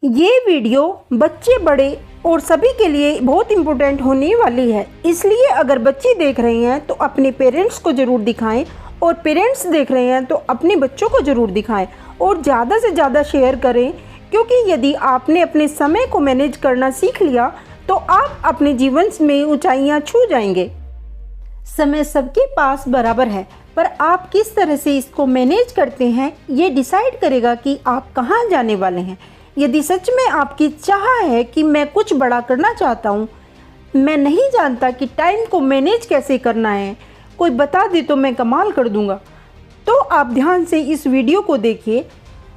ये वीडियो बच्चे बड़े और सभी के लिए बहुत इम्पोर्टेंट होने वाली है, इसलिए अगर बच्चे देख रहे हैं तो अपने पेरेंट्स को ज़रूर दिखाएं और पेरेंट्स देख रहे हैं तो अपने बच्चों को ज़रूर दिखाएं और ज़्यादा से ज़्यादा शेयर करें, क्योंकि यदि आपने अपने समय को मैनेज करना सीख लिया तो आप अपने जीवन में ऊंचाइयां छू जाएंगे। समय सबके पास बराबर है, पर आप किस तरह से इसको मैनेज करते हैं ये डिसाइड करेगा कि आप कहाँ जाने वाले हैं। यदि सच में आपकी चाह है कि मैं कुछ बड़ा करना चाहता हूँ, मैं नहीं जानता कि टाइम को मैनेज कैसे करना है, कोई बता दे तो मैं कमाल कर दूंगा, तो आप ध्यान से इस वीडियो को देखिए।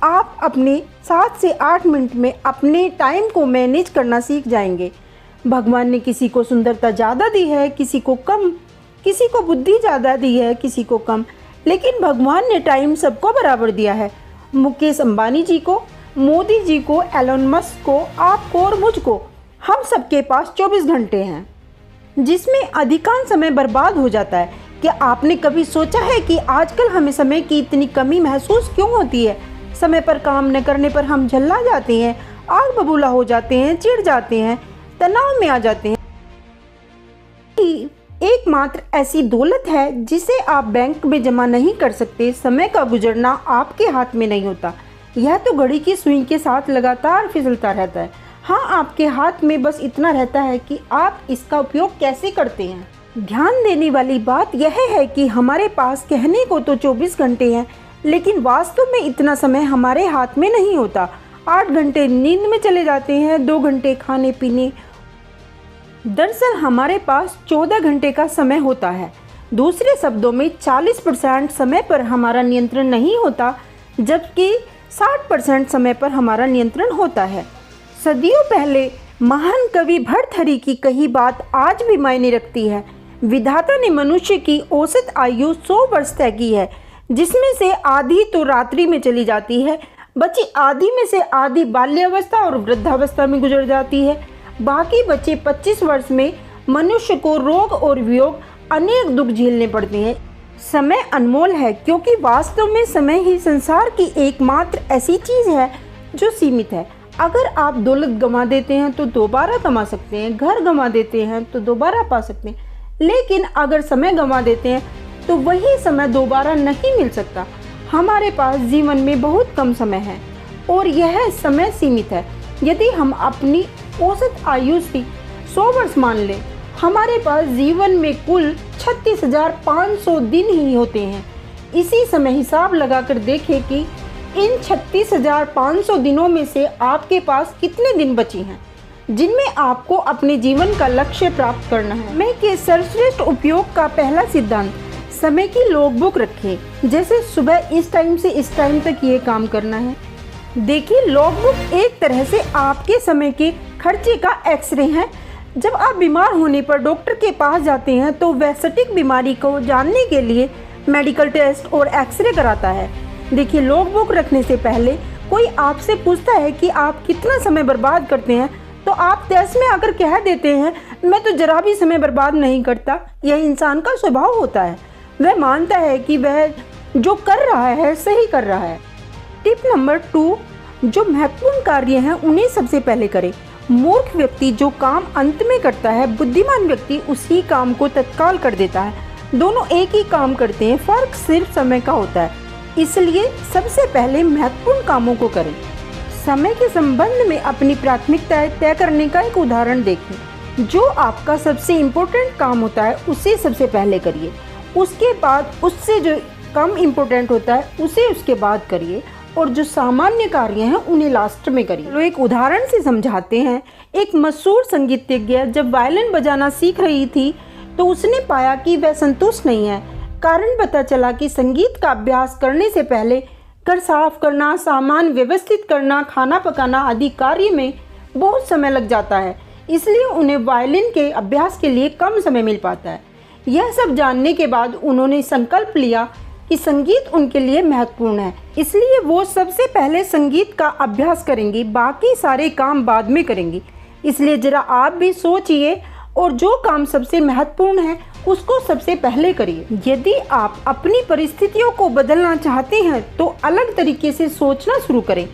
आप अपने 7 से 8 मिनट में अपने टाइम को मैनेज करना सीख जाएंगे। भगवान ने किसी को सुंदरता ज़्यादा दी है, किसी को कम, किसी को बुद्धि ज़्यादा दी है, किसी को कम, लेकिन भगवान ने टाइम सबको बराबर दिया है। मुकेश अंबानी जी को, मोदी जी को, एलन मस्क को, आपको और मुझको, हम सबके पास 24 घंटे हैं, जिसमें अधिकांश समय बर्बाद हो जाता है। क्या आपने कभी सोचा है कि आजकल हमें समय की इतनी कमी महसूस क्यों होती है? समय पर काम न करने पर हम झल्ला जाते हैं, आग बबूला हो जाते हैं, चिढ़ जाते हैं, तनाव में आ जाते हैं। एकमात्र ऐसी दौलत है जिसे आप बैंक में जमा नहीं कर सकते। समय का गुजरना आपके हाथ में नहीं होता, यह तो घड़ी की सुई के साथ लगातार फिसलता रहता है। हाँ, आपके हाथ में बस इतना रहता है कि आप इसका उपयोग कैसे करते हैं। ध्यान देने वाली बात यह है कि हमारे पास कहने को तो 24 घंटे हैं, लेकिन वास्तव में इतना समय हमारे हाथ में नहीं होता। 8 घंटे नींद में चले जाते हैं, 2 घंटे खाने पीने। दरअसल हमारे पास 14 घंटे का समय होता है। दूसरे शब्दों में 40% समय पर हमारा नियंत्रण नहीं होता, जबकि 60% समय पर हमारा नियंत्रण होता है। सदियों पहले महान कवि भर्तृहरि की कही बात आज भी मायने रखती है। विधाता ने मनुष्य की औसत आयु 100 वर्ष तय की है, जिसमें से आधी तो रात्रि में चली जाती है, बची आधी में से आधी बाल्यावस्था और वृद्धावस्था में गुजर जाती है। बाकी बचे 25 वर्ष में मनुष्य को रोग और वियोग अनेक दुख झेलने पड़ते हैं। समय अनमोल है, क्योंकि वास्तव में समय ही संसार की एकमात्र ऐसी चीज़ है जो सीमित है। अगर आप दौलत गंवा देते हैं तो दोबारा कमा सकते हैं, घर गंवा देते हैं तो दोबारा पा सकते हैं, लेकिन अगर समय गंवा देते हैं तो वही समय दोबारा नहीं मिल सकता। हमारे पास जीवन में बहुत कम समय है और यह समय सीमित है। यदि हम अपनी औसत आयु से 100 वर्ष मान लें, हमारे पास जीवन में कुल 36,500 दिन ही होते हैं। इसी समय हिसाब लगाकर देखें कि इन 36,500 दिनों में से आपके पास कितने दिन बचे हैं जिनमें आपको अपने जीवन का लक्ष्य प्राप्त करना है। समय के सर्वश्रेष्ठ उपयोग का पहला सिद्धांत, समय की लॉगबुक रखें। जैसे सुबह इस टाइम से इस टाइम तक ये काम करना है। देखिए, लॉगबुक एक तरह से आपके समय के खर्चे का एक्सरे है। जब आप बीमार होने पर डॉक्टर के पास जाते हैं तो वह सटीक बीमारी को जानने के लिए मेडिकल टेस्ट और एक्सरे कराता है। देखिए, लॉगबुक रखने से पहले कोई आपसे पूछता है कि आप कितना समय बर्बाद करते हैं, तो आप तेज में आकर कह देते हैं मैं तो जरा भी समय बर्बाद नहीं करता। यह इंसान का स्वभाव होता है, वह मानता है कि वह जो कर रहा है सही कर रहा है। टिप नंबर 2, जो महत्वपूर्ण कार्य हैं उन्हें सबसे पहले करें। मूर्ख व्यक्ति जो काम अंत में करता है, बुद्धिमान व्यक्ति उसी काम को तत्काल कर देता है। दोनों एक ही काम करते हैं, फर्क सिर्फ समय का होता है। इसलिए सबसे पहले महत्वपूर्ण कामों को करें। समय के संबंध में अपनी प्राथमिकताएं तय करने का एक उदाहरण देखें। जो आपका सबसे इम्पोर्टेंट काम होता है उसे सबसे पहले करिए, उसके बाद उससे जो कम इम्पोर्टेंट होता है उसे उसके बाद करिए, और जो सामान्य कार्य हैं उन्हें लास्ट में करिए। तो एक उदाहरण से समझाते हैं। एक मशहूर संगीतज्ञ जब वायलिन बजाना सीख रही थी तो उसने पाया कि वह संतुष्ट नहीं है। कारण पता चला कि संगीत का अभ्यास करने से पहले घर साफ करना, सामान व्यवस्थित करना, खाना पकाना आदि कार्य में बहुत समय लग जाता है, इसलिए उन्हें वायलिन के अभ्यास के लिए कम समय मिल पाता है। यह सब जानने के बाद उन्होंने संकल्प लिया कि संगीत उनके लिए महत्वपूर्ण है, इसलिए वो सबसे पहले संगीत का अभ्यास करेंगी, बाकी सारे काम बाद में करेंगी। इसलिए जरा आप भी सोचिए और जो काम सबसे महत्वपूर्ण है उसको सबसे पहले करिए। यदि आप अपनी परिस्थितियों को बदलना चाहते हैं तो अलग तरीके से सोचना शुरू करें।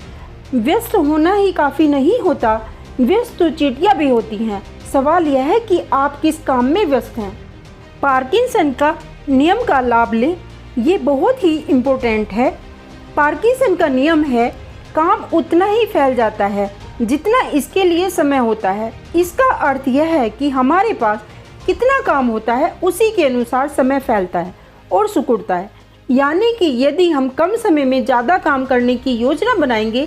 व्यस्त होना ही काफ़ी नहीं होता, व्यस्त तो चींटियाँ भी होती हैं। सवाल यह है कि आप किस काम में व्यस्त हैं। पार्किंसन का नियम का लाभ लें, ये बहुत ही इम्पोर्टेंट है। पार्किंसन का नियम है, काम उतना ही फैल जाता है जितना इसके लिए समय होता है। इसका अर्थ यह है कि हमारे पास कितना काम होता है उसी के अनुसार समय फैलता है और सिकुड़ता है। यानी कि यदि हम कम समय में ज़्यादा काम करने की योजना बनाएंगे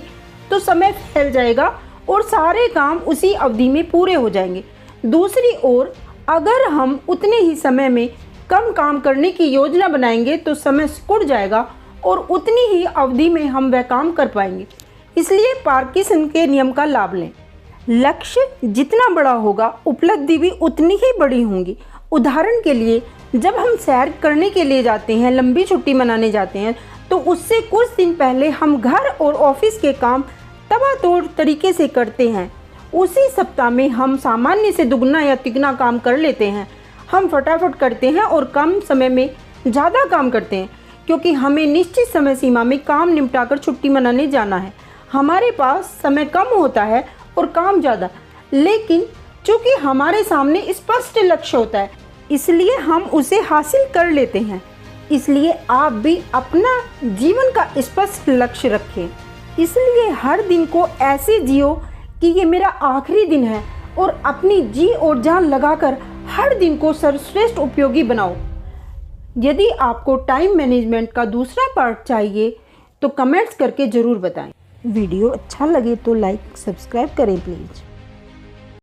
तो समय फैल जाएगा और सारे काम उसी अवधि में पूरे हो जाएंगे। दूसरी ओर अगर हम उतने ही समय में कम काम करने की योजना बनाएंगे तो समय सिकुड़ जाएगा और उतनी ही अवधि में हम वह काम कर पाएंगे। इसलिए पार्किंसन के नियम का लाभ लें। लक्ष्य जितना बड़ा होगा, उपलब्धि भी उतनी ही बड़ी होंगी। उदाहरण के लिए जब हम सैर करने के लिए जाते हैं, लंबी छुट्टी मनाने जाते हैं, तो उससे कुछ दिन पहले हम घर और ऑफिस के काम तबातोड़ तरीके से करते हैं। उसी सप्ताह में हम सामान्य से दुगना या तिगुना काम कर लेते हैं। हम फटाफट करते हैं और कम समय में ज़्यादा काम करते हैं, क्योंकि हमें निश्चित समय सीमा में काम निपटाकर छुट्टी मनाने जाना है। हमारे पास समय कम होता है और काम ज़्यादा, लेकिन चूँकि हमारे सामने स्पष्ट लक्ष्य होता है, इसलिए हम उसे हासिल कर लेते हैं। इसलिए आप भी अपना जीवन का स्पष्ट लक्ष्य रखें। इसलिए हर दिन को ऐसे जियो कि ये मेरा आखिरी दिन है, और अपनी जी और जान लगाकर हर दिन को सर्वश्रेष्ठ उपयोगी बनाओ। यदि आपको टाइम मैनेजमेंट का दूसरा पार्ट चाहिए तो कमेंट्स करके ज़रूर बताएं। वीडियो अच्छा लगे तो लाइक सब्सक्राइब करें प्लीज़।